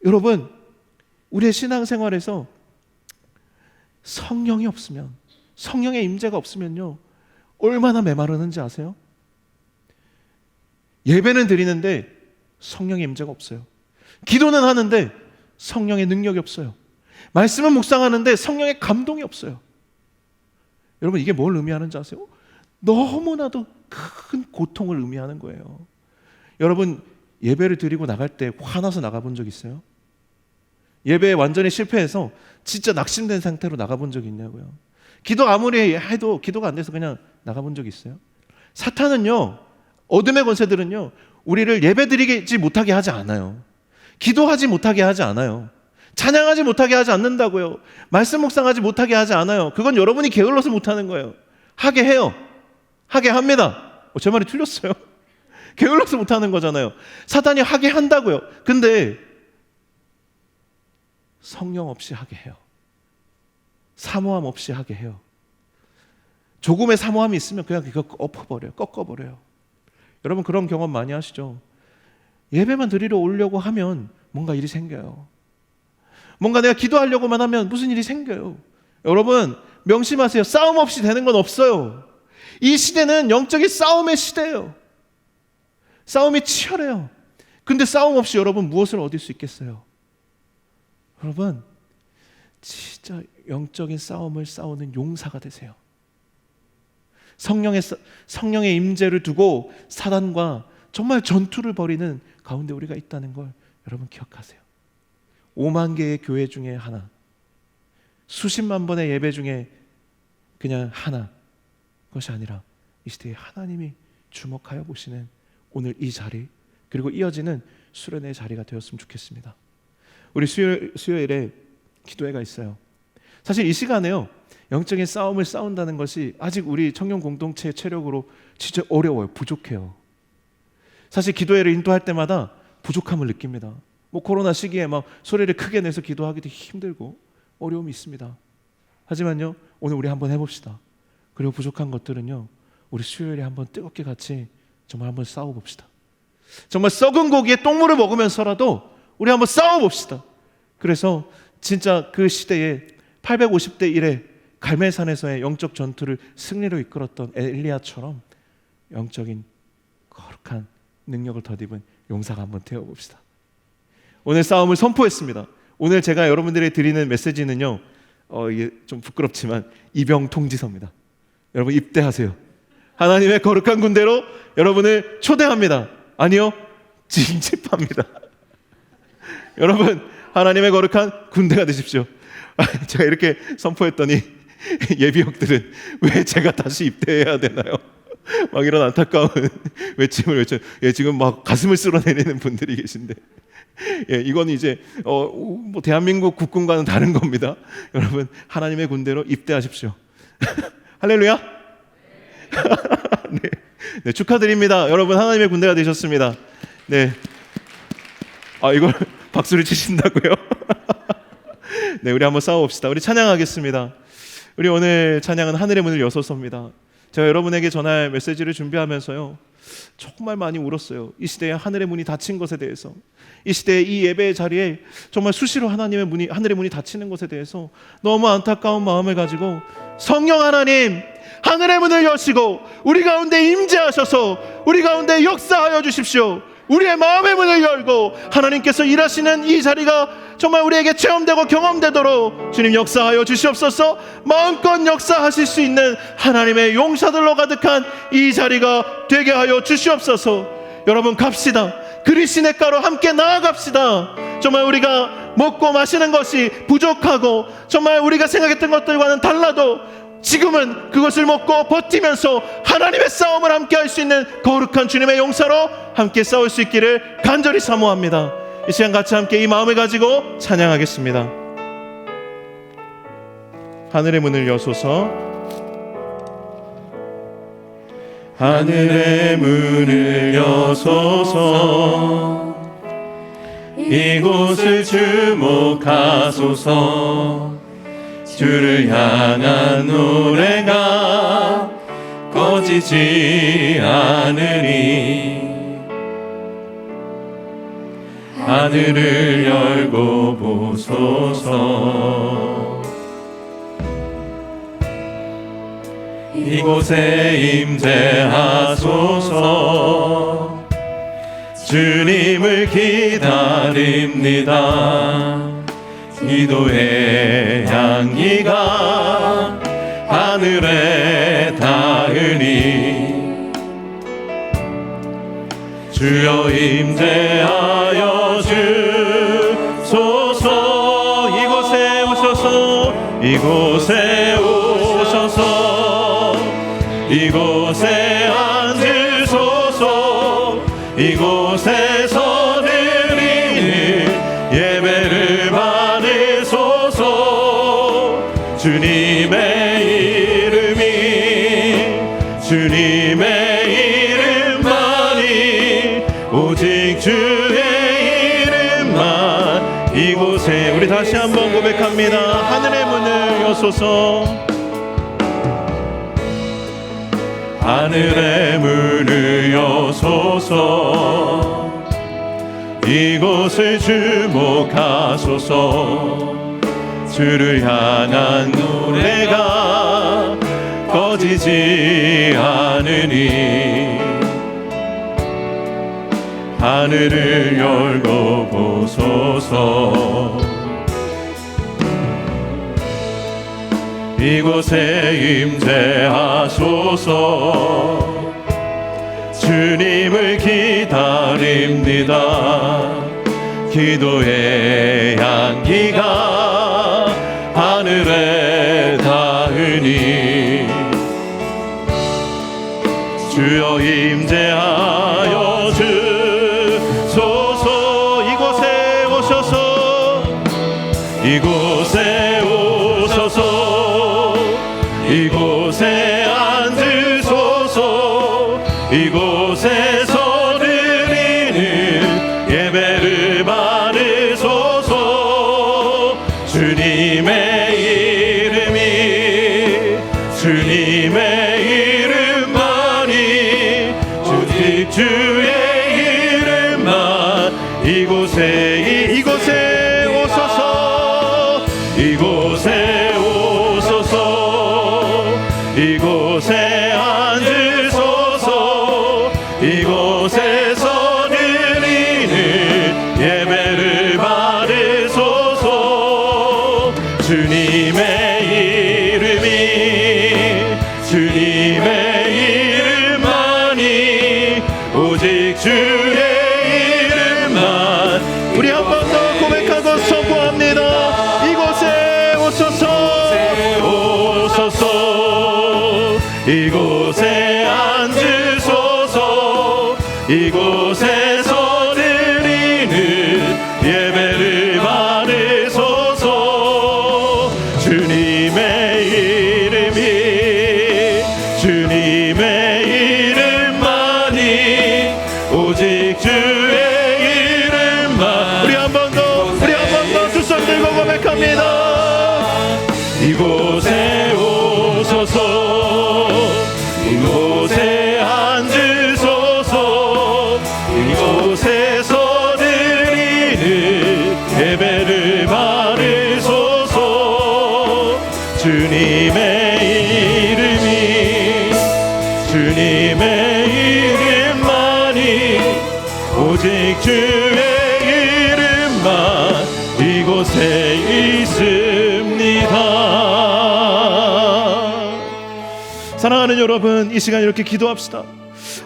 여러분, 우리의 신앙생활에서 성령이 없으면, 성령의 임재가 없으면요, 얼마나 메마르는지 아세요? 예배는 드리는데 성령의 임재가 없어요. 기도는 하는데 성령의 능력이 없어요. 말씀은 묵상하는데 성령의 감동이 없어요. 여러분, 이게 뭘 의미하는지 아세요? 너무나도 큰 고통을 의미하는 거예요. 여러분, 예배를 드리고 나갈 때 화나서 나가본 적 있어요? 예배에 완전히 실패해서 진짜 낙심된 상태로 나가본 적이 있냐고요? 기도 아무리 해도 기도가 안 돼서 그냥 나가본 적이 있어요? 사탄은요, 어둠의 권세들은요, 우리를 예배 드리지 못하게 하지 않아요. 기도하지 못하게 하지 않아요. 찬양하지 못하게 하지 않는다고요. 말씀 묵상하지 못하게 하지 않아요. 그건 여러분이 게을러서 못하는 거예요. 하게 해요. 하게 합니다. 제 말이 틀렸어요? 게을러서 못하는 거잖아요. 사탄이 하게 한다고요. 근데 성령 없이 하게 해요. 사모함 없이 하게 해요. 조금의 사모함이 있으면 그냥 그거 엎어버려요. 꺾어버려요. 여러분, 그런 경험 많이 하시죠? 예배만 드리러 오려고 하면 뭔가 일이 생겨요. 뭔가 내가 기도하려고만 하면 무슨 일이 생겨요. 여러분, 명심하세요. 싸움 없이 되는 건 없어요. 이 시대는 영적인 싸움의 시대예요. 싸움이 치열해요. 근데 싸움 없이 여러분 무엇을 얻을 수 있겠어요? 여러분, 진짜 영적인 싸움을 싸우는 용사가 되세요. 성령의 임재를 두고 사단과 정말 전투를 벌이는 가운데 우리가 있다는 걸 여러분 기억하세요. 5만 개의 교회 중에 하나, 수십만 번의 예배 중에 그냥 하나, 그것이 아니라 이 시대에 하나님이 주목하여 보시는 오늘 이 자리, 그리고 이어지는 수련의 자리가 되었으면 좋겠습니다. 우리 수요일에 기도회가 있어요. 사실 이 시간에요, 영적인 싸움을 싸운다는 것이 아직 우리 청년 공동체의 체력으로 진짜 어려워요. 부족해요. 사실 기도회를 인도할 때마다 부족함을 느낍니다. 코로나 시기에 막 소리를 크게 내서 기도하기도 힘들고 어려움이 있습니다. 하지만요, 오늘 우리 한번 해봅시다. 그리고 부족한 것들은요, 우리 수요일에 한번 뜨겁게 같이 정말 한번 싸워봅시다. 정말 썩은 고기에 똥물을 먹으면서라도 우리 한번 싸워봅시다. 그래서 진짜 그 시대에 850대 1의 갈멜산에서의 영적 전투를 승리로 이끌었던 엘리야처럼 영적인 거룩한 능력을 덧입은 용사가 한번 되어봅시다. 오늘 싸움을 선포했습니다. 오늘 제가 여러분들에게 드리는 메시지는요, 이게 좀 부끄럽지만 이병통지서입니다. 여러분 입대하세요. 하나님의 거룩한 군대로 여러분을 초대합니다. 아니요, 징집합니다. 여러분 하나님의 거룩한 군대가 되십시오. 제가 이렇게 선포했더니 예비역들은 왜 제가 다시 입대해야 되나요? 막 이런 안타까운 외침을 외쳐. 지금 막 가슴을 쓸어내리는 분들이 계신데, 이건 이제 대한민국 국군과는 다른 겁니다. 여러분 하나님의 군대로 입대하십시오. 할렐루야. 네, 축하드립니다. 여러분 하나님의 군대가 되셨습니다. 네. 이걸 박수를 치신다고요? 네, 우리 한번 싸워봅시다. 우리 찬양하겠습니다. 우리 오늘 찬양은 하늘의 문을 여소서입니다. 제가 여러분에게 전할 메시지를 준비하면서요, 정말 많이 울었어요. 이 시대에 하늘의 문이 닫힌 것에 대해서, 이 시대의 이 예배의 자리에 정말 수시로 하늘의 문이 닫히는 것에 대해서 너무 안타까운 마음을 가지고, 성령 하나님, 하늘의 문을 여시고 우리 가운데 임재하셔서 우리 가운데 역사하여 주십시오. 우리의 마음의 문을 열고 하나님께서 일하시는 이 자리가 정말 우리에게 체험되고 경험되도록 주님 역사하여 주시옵소서. 마음껏 역사하실 수 있는 하나님의 용사들로 가득한 이 자리가 되게 하여 주시옵소서. 여러분 갑시다. 그리스도가로 함께 나아갑시다. 정말 우리가 먹고 마시는 것이 부족하고 정말 우리가 생각했던 것들과는 달라도 지금은 그것을 먹고 버티면서 하나님의 싸움을 함께 할 수 있는 거룩한 주님의 용사로 함께 싸울 수 있기를 간절히 사모합니다. 이 시간 같이 함께 이 마음을 가지고 찬양하겠습니다. 하늘의 문을 여소서. 하늘의 문을 여소서. 이곳을 주목하소서. 주를 향한 노래가 꺼지지 않으리. 하늘을 열고 보소서. 이곳에 임재하소서. 주님을 기다립니다. 기도의 향기가 하늘에 닿으니 주여 임재하여 주소서. 이곳에 오셔서, 이곳에 오셔서, 이곳에 앉으소서. 이곳에서 드리는 예배를 받으소서. 주님의 이름이, 주님의 이름만이, 오직 주의 이름만. 이곳에 우리 다시 한번 고백합니다. 하늘의 문을 여소서. 하늘의 문을 여소서. 이곳을 주목하소서. 주를 향한 노래가 꺼지지 않으니 하늘을 열고 보소서. 이곳에 임재하소서. 주님을 기다립니다. 기도의 향기가 하늘에 닿으니 주여 임재하여 주소서. 이곳에 오셔서 이곳에 오셔서 이곳에 앉으소서. 이곳에서 드리는 예배를 받으소서. 주님의 이름이 주님의 이름만이 오직 주의 이름만. 이곳에 오소서. 이곳에 오소서. 이곳에 앉으소서. 이곳에서 드리는 예배를 받으소서. 주님의 이름이 주님의 이름만이 오직 주의 이름만. 우리 한 번 더 고백하고 선포합니다. 이곳에 오소서. 오소서. 이곳에 앉으소서. 이곳에서 드리는 예배를 받으소서. 주님의 이름이 주님의 이름만이 오직 주의 이름만. 우리 한 번 더 두 손 들고 고백합니다. 이곳에 오소서. 이곳에 앉으소서. 이곳에서 드리는 예배를 받으소서. 주님의 이름이 주님의 이름만이 오직 주의 이름만 이곳에 있습니다. 사랑하는 여러분, 이 시간 이렇게 기도합시다.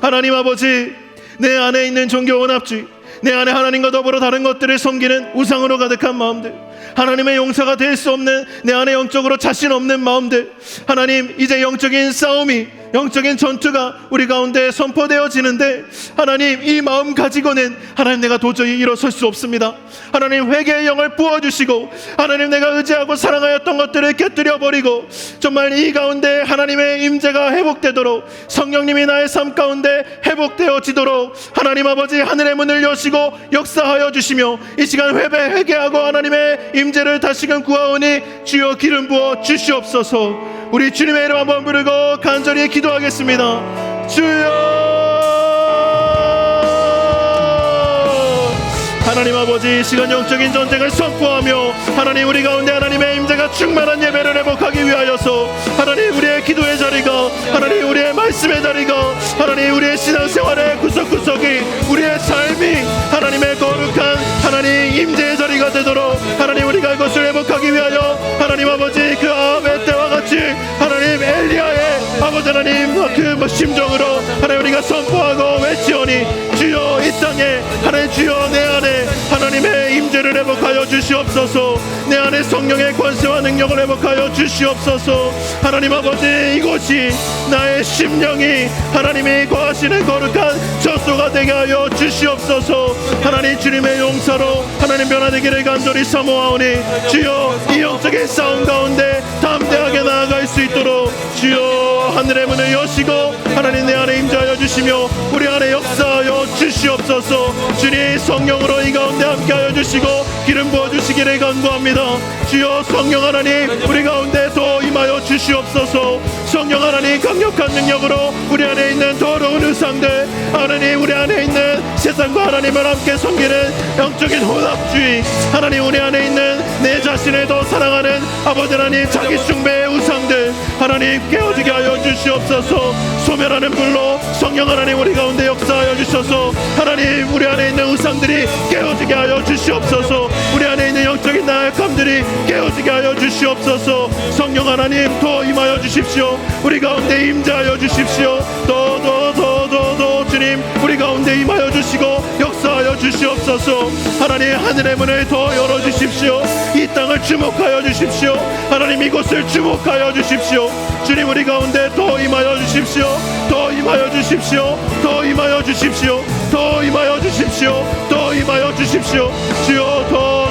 하나님 아버지, 내 안에 있는 종교 원합주의, 내 안에 하나님과 더불어 다른 것들을 섬기는 우상으로 가득한 마음들, 하나님의 용서가 될 수 없는 내 안에 영적으로 자신 없는 마음들, 하나님 이제 영적인 싸움이, 영적인 전투가 우리 가운데 선포되어지는데, 하나님 이 마음 가지고는 하나님 내가 도저히 일어설 수 없습니다. 하나님 회개의 영을 부어주시고, 하나님 내가 의지하고 사랑하였던 것들을 깨뜨려버리고, 정말 이 가운데 하나님의 임재가 회복되도록, 성령님이 나의 삶 가운데 회복되어지도록 하나님 아버지 하늘의 문을 여시고 역사하여 주시며, 이 시간 회개하고 하나님의 임재를 다시금 구하오니 주여 기름 부어 주시옵소서. 우리 주님의 이름 한번 부르고 간절히 기도하겠습니다. 주여, 하나님 아버지, 시간 영적인 전쟁을 선포하며 하나님 우리 가운데 하나님의 임재가 충만한 예배를 회복하기 위하여서 하나님 우리의 기도의 자리가, 하나님 우리의 말씀의 자리가, 하나님 우리의 신앙생활의 구석구석이, 우리의 삶이 하나님의 거룩한 하나님 임재의 자리가 되도록 하나님 우리가 이것을 회복하기 위하여 하나님 아버지 그 아합의 때와 같이 하나님 엘리야의 아버지 하나님 그 심정으로 하나님 우리가 선포하고 외치오니 주여 이 땅에 하나님 주여 내 안에 하나님의 임재를 회복하여 주시옵소서. 내 안에 성령의 권세와 능력을 회복하여 주시옵소서. 하나님 아버지, 이곳이 나의 심령이 하나님이 거하시는 거룩한 젖소가 되게 하여 주시옵소서. 하나님 주님의 용서로 하나님 변화되기를 간절히 사모하오니 주여 이 영적인 싸움 가운데 담대하게 나아갈 수 있도록 주여 하늘의 문을 여시고 하나님 내 안에 임재하여 주시며 우리 안에 역사하여 주시옵소서. 주님 성령으로 이 가운데 함께하여 주시고 기름 부어주시기를 간구합니다. 주여 성령 하나님 우리 가운데 더 임하여 주시옵소서. 성령 하나님 강력한 능력으로 우리 안에 있는 더러운 의상들, 하나님 우리 안에 있는 세상과 하나님을 함께 섬기는 영적인 혼합주의, 하나님 우리 안에 있는 내 자신을 더 사랑하는 아버지 하나님 자기 숭배의 우상들 하나님 깨어지게 하여 주시옵소서. 소멸하는 불로 성령 하나님 우리 가운데 역사하여 주셔서 하나님 우리 안에 있는 우상들이 깨어지게 하여 주시옵소서. 우리 안에 있는 영적인 나약함들이 사람들이 깨어지게 하여 주시옵소서. 성령 하나님 더 임하여 주십시오. 우리 가운데 임재하여 주십시오. 더 주님 우리 가운데 임하여 주시고 역사하여 주시옵소서. 하나님 하늘의 문을 더 열어주십시오. 이 땅을 주목하여 주십시오. 하나님 이곳을 주목하여 주십시오. 주님 우리 가운데 더 임하여 주십시오. 더 임하여 주십시오. 더 임하여 주십시오. 더 임하여 주십시오. 더 임하여 주십시오. 주여 더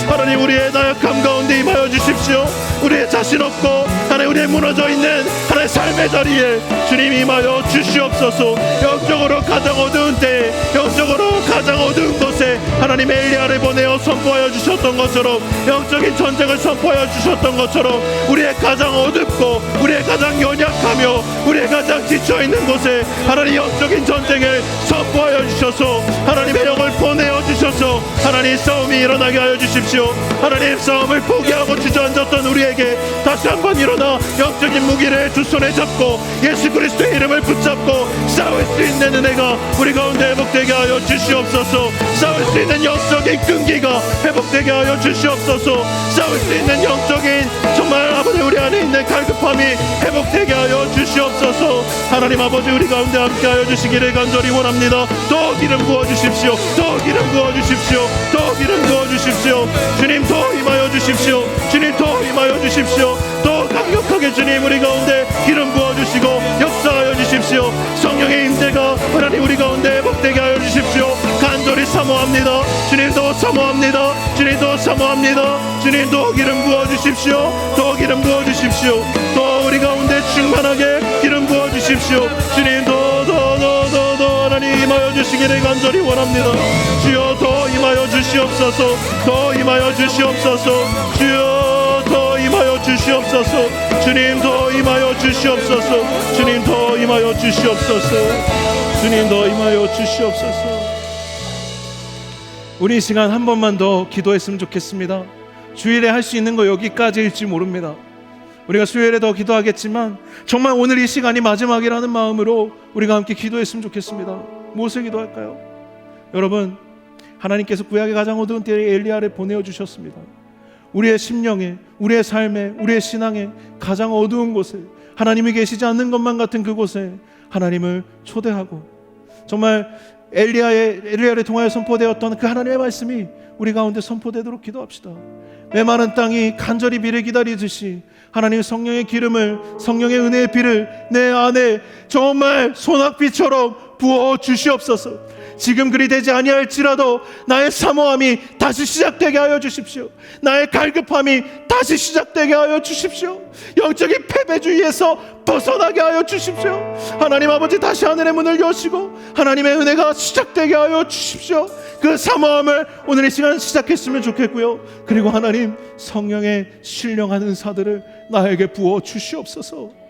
하나님 우리의 나약함 가운데 임하여 주십시오. 우리의 자신 없고 하나님 우리의 무너져 있는 하나님의 삶의 자리에 주님 임하여 주시옵소서. 영적으로 가장 어두운 때에 영적으로 가장 어두운 곳에 하나님 엘리야를 보내어 선포하여 주셨던 것처럼 영적인 전쟁을 선포하여 주셨던 것처럼 우리의 가장 어둡고 우리의 가장 연약하며 우리의 가장 지쳐있는 곳에 하나님 영적인 전쟁을 선포하여 주셔서 하나님의 영을 보내어 주셔서 하나님 싸움이 일어나게 하여 주십시오. 하나님 싸움을 포기하고 주저앉았던 우리에게 다시 한번 일어나 영적인 무기를 두 손에 잡고 예수 그리스도의 이름을 붙잡고 싸울 수 있는 은혜가 우리 가운데 회복되게 하여 주시옵소서. 싸울 수 있는 영적인 끈기가 회복되게 하여 주시옵소서. 싸울 수 있는 영적인 정말 아버지 우리 안에 있는 갈급함이 회복되게 하여 주시옵소서. 하나님 아버지 우리 가운데 함께 하여 주시기를 간절히 원합니다. 더 기름 부어주십시오. 더 기름 부어주십시오. 더 기름 부어주십시오. 주님 더 임하여 주십시오. 주님 더 임하여 주십시오. 더 강력하게 주님 우리 가운데 기름 부어주시고 역사하여 주십시오. 성령의 임재가 하나님 우리 가운데 회복되게 하여 주십시오. 간절히 사모합니다. 주님 더 사모합니다. 주님 더 사모합니다. 주님 더 기름 부어주십시오. 더 기름 부어주십시오. 더 우리 가운데 충만하게 기름 부어주십시오. 주님 더 하나님 임하여 주시기를 간절히 원합니다. 주여 더 임하여 주시옵소서. 더 임하여 주시옵소서. 주여 더 임하여 주시옵소서. 주님 더 임하여 주시옵소서. 주님 더 임하여 주시옵소서. 주님 더 임하여 주시옵소서. 우리 이 시간 한 번만 더 기도했으면 좋겠습니다. 주일에 할 수 있는 거 여기까지일지 모릅니다. 우리가 수요일에 더 기도하겠지만 정말 오늘 이 시간이 마지막이라는 마음으로 우리가 함께 기도했으면 좋겠습니다. 무엇을 기도할까요? 여러분, 하나님께서 구약의 가장 어두운 때에 엘리야를 보내어 주셨습니다. 우리의 심령에, 우리의 삶에, 우리의 신앙에 가장 어두운 곳에 하나님이 계시지 않는 것만 같은 그곳에 하나님을 초대하고 정말 엘리야를 통하여 선포되었던 그 하나님의 말씀이 우리 가운데 선포되도록 기도합시다. 메마른 땅이 간절히 비를 기다리듯이 하나님의 성령의 기름을, 성령의 은혜의 비를 내 안에 정말 소낙비처럼 부어 주시옵소서. 지금 그리 되지 아니할지라도 나의 사모함이 다시 시작되게 하여 주십시오. 나의 갈급함이 다시 시작되게 하여 주십시오. 영적인 패배주의에서 벗어나게 하여 주십시오. 하나님 아버지 다시 하늘의 문을 여시고 하나님의 은혜가 시작되게 하여 주십시오. 그 사모함을 오늘 이 시간 시작했으면 좋겠고요. 그리고 하나님 성령의 신령한 은사들을 나에게 부어 주시옵소서.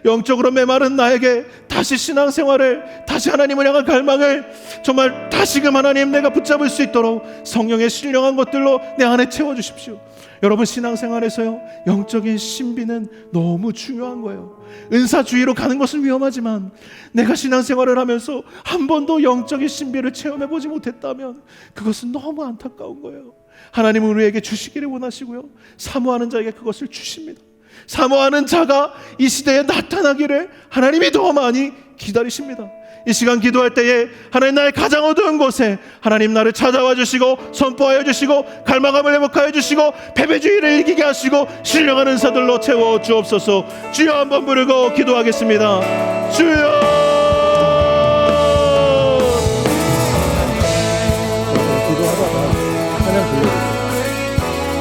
영적으로 메마른 나에게 다시 신앙생활을, 다시 하나님을 향한 갈망을 정말 다시금 하나님 내가 붙잡을 수 있도록 성령의 신령한 것들로 내 안에 채워주십시오. 여러분, 신앙생활에서요 영적인 신비는 너무 중요한 거예요. 은사주의로 가는 것은 위험하지만 내가 신앙생활을 하면서 한 번도 영적인 신비를 체험해보지 못했다면 그것은 너무 안타까운 거예요. 하나님은 우리에게 주시기를 원하시고요, 사모하는 자에게 그것을 주십니다. 사모하는 자가 이 시대에 나타나기를 하나님이 더 많이 기다리십니다. 이 시간 기도할 때에 하나님 나의 가장 어두운 곳에 하나님 나를 찾아와 주시고 선포하여 주시고 갈망함을 회복하여 주시고 패배주의를 이기게 하시고 신령한 은사들로 채워 주옵소서. 주여 한번 부르고 기도하겠습니다. 주여.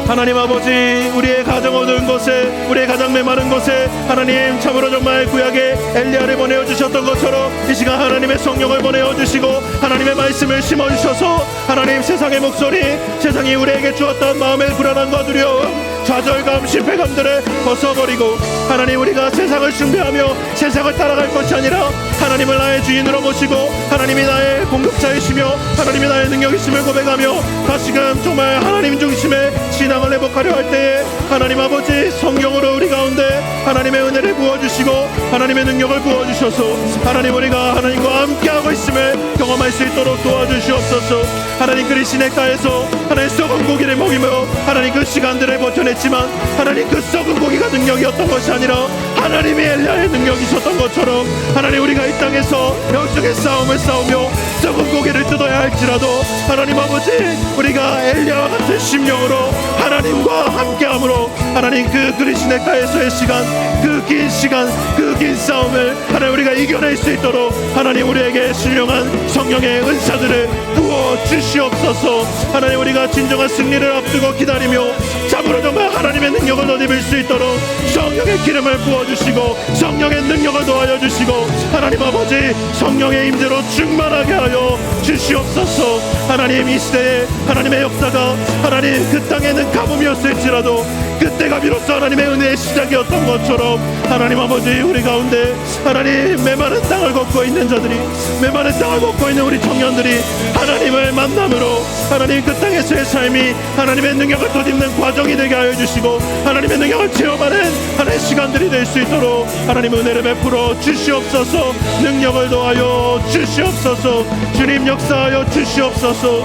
하나님 아버지, 우리의 가장 어두운 곳에, 우리의 가장 메마른 곳에 하나님 참으로 정말 구약에 엘리야를 보내어 주셨던 것처럼 이 시간 하나님의 성령을 보내어 주시고 하나님의 말씀을 심어 주셔서 하나님 세상의 목소리, 세상이 우리에게 주었던 마음의 불안함과 두려움, 좌절감, 실패감들을 벗어버리고 하나님, 우리가 세상을 숭배하며 세상을 따라갈 것이 아니라 하나님을 나의 주인으로 모시고 하나님이 나의 공급자이시며 하나님이 나의 능력이심을 고백하며 다시금 정말 하나님 중심의 신앙을 회복하려 할 때에 하나님 아버지, 성령으로 우리 가운데 하나님의 은혜를 부어주시고 하나님의 능력을 부어주셔서 하나님, 우리가 하나님과 함께하고 있음을 경험할 수 있도록 도와주시옵소서. 하나님, 그리스네가에서 하나님 썩은 고기를 먹이며 하나님 그 시간들을 버텨냈지만 하나님 그 썩은 고기가 능력이었던 것이 아니라 하나님이 엘리야의 능력이셨던 것처럼 하나님, 우리가 이 땅에서 영적인 싸움을 싸우며 썩은 고기를 뜯어야 할지라도 하나님 아버지, 우리가 엘리야와 같은 심령으로 하나님과 함께함으로 하나님 그 그리스네가에서의 시간, 그 긴 시간, 그 긴 싸움을 하나님 우리가 이겨낼 수 있도록 하나님, 우리에게 신령한 성령의 은사들을 부어 주시옵소서. 하나님, 우리가 진정한 승리를 앞두고 기다리며 참으로 정말 하나님의 능력을 덧입을 수 있도록 성령의 기름을 부어주시고 성령의 능력을 도와여 주시고 하나님 아버지, 성령의 임재로 충만하게 하여 주시옵소서. 하나님, 이 시대에 하나님의 역사가 하나님 그 땅에는 가뭄이었을지라도 그때가 비로소 하나님의 은혜의 시작이었던 것처럼 하나님 아버지, 우리 가운데 하나님 메마른 땅을 걷고 있는 자들이, 메마른 땅을 걷고 있는 우리 청년들이 하나님을 만남으로 하나님 그 땅에서의 삶이 하나님의 능력을 덧입는 과정이 되게 하여 주시고 하나님의 능력을 체험하는 하나님의 시간들이 될 수 있도록 하나님 은혜를 베풀어 주시옵소서. 능력을 더하여 주시옵소서. 주님, 역사하여 주시옵소서.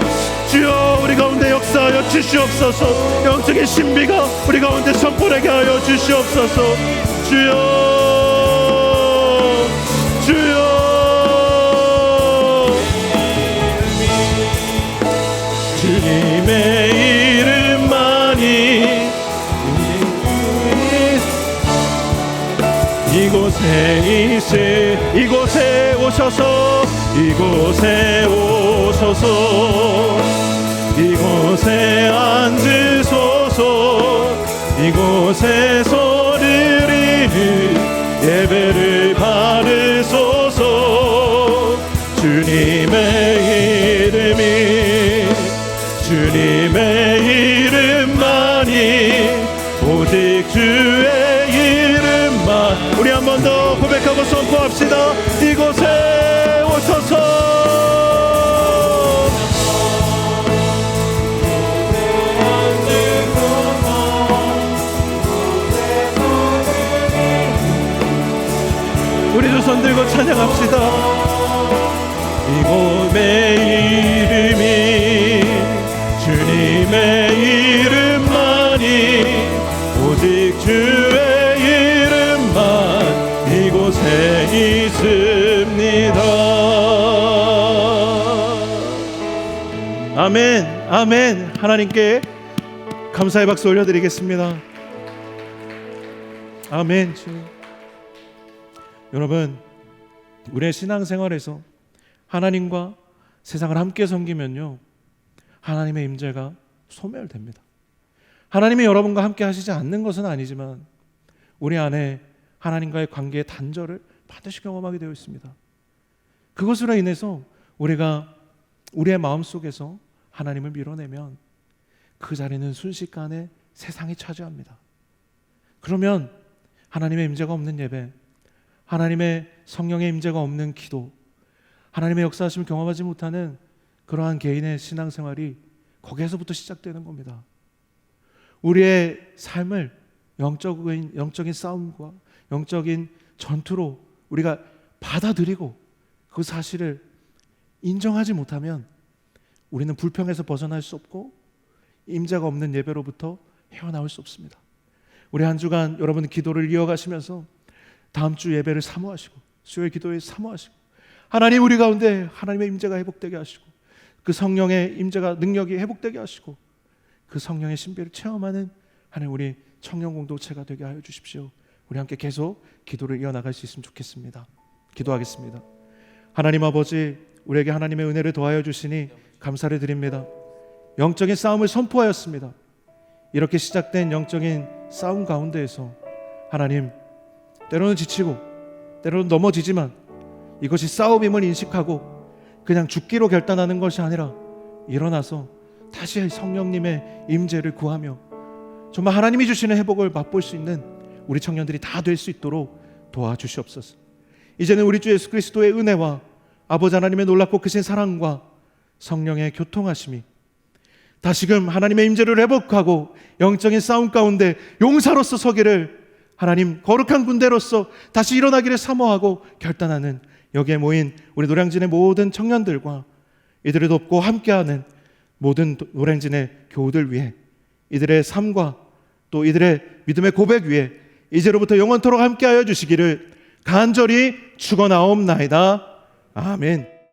주여, 우리 가운데 역사하여 주시옵소서. 영적인 신비가 우리 가운데 선포되게 하여 주시옵소서. 주여, 주여. 주님의 이름만이 이곳에 오셔서 이곳에 오셔서 이곳에 앉으소서. 이곳에서 드리는 예배를 받으소서. 주님의 이름만이, 오직 주의 이름만, 우리 한 번 더 고백하고 선포합시다. 이곳에 오셔서. 우리 두 손 들고 찬양합시다. 이곳의 이름이, 주님의 이름만이, 오직 주의 이름만 이곳에 있습니다. 아멘, 아멘. 하나님께 감사의 박수 올려드리겠습니다. 아멘. 여러분, 우리의 신앙생활에서 하나님과 세상을 함께 섬기면요, 하나님의 임재가 소멸됩니다. 하나님이 여러분과 함께 하시지 않는 것은 아니지만 우리 안에 하나님과의 관계의 단절을 반드시 경험하게 되어 있습니다. 그것으로 인해서 우리가 우리의 마음속에서 하나님을 밀어내면 그 자리는 순식간에 세상이 차지합니다. 그러면 하나님의 임재가 없는 예배, 하나님의 성령의 임재가 없는 기도, 하나님의 역사하심을 경험하지 못하는 그러한 개인의 신앙생활이 거기에서부터 시작되는 겁니다. 우리의 삶을 영적인 싸움과 영적인 전투로 우리가 받아들이고 그 사실을 인정하지 못하면 우리는 불평에서 벗어날 수 없고 임재가 없는 예배로부터 헤어나올 수 없습니다. 우리 한 주간 여러분 기도를 이어가시면서 다음 주 예배를 사모하시고 수요일 기도에 사모하시고 하나님, 우리 가운데 하나님의 임재가 회복되게 하시고 그 성령의 임재가 능력이 회복되게 하시고 그 성령의 신비를 체험하는 하나님, 우리 청년 공동체가 되게 하여 주십시오. 우리 함께 계속 기도를 이어나갈 수 있으면 좋겠습니다. 기도하겠습니다. 하나님 아버지, 우리에게 하나님의 은혜를 더하여 주시니 감사를 드립니다. 영적인 싸움을 선포하였습니다. 이렇게 시작된 영적인 싸움 가운데에서 하나님, 때로는 지치고 때로는 넘어지지만 이것이 싸움임을 인식하고 그냥 죽기로 결단하는 것이 아니라 일어나서 다시 성령님의 임재를 구하며 정말 하나님이 주시는 회복을 맛볼 수 있는 우리 청년들이 다 될 수 있도록 도와주시옵소서. 이제는 우리 주 예수 그리스도의 은혜와 아버지 하나님의 놀랍고 크신 사랑과 성령의 교통하심이 다시금 하나님의 임재를 회복하고 영적인 싸움 가운데 용사로서 서기를 하나님 거룩한 군대로서 다시 일어나기를 사모하고 결단하는 여기에 모인 우리 노량진의 모든 청년들과 이들을 돕고 함께하는 모든 노량진의 교우들 위해 이들의 삶과 또 이들의 믿음의 고백 위에 이제로부터 영원토록 함께하여 주시기를 간절히 축원하옵나이다. 아멘.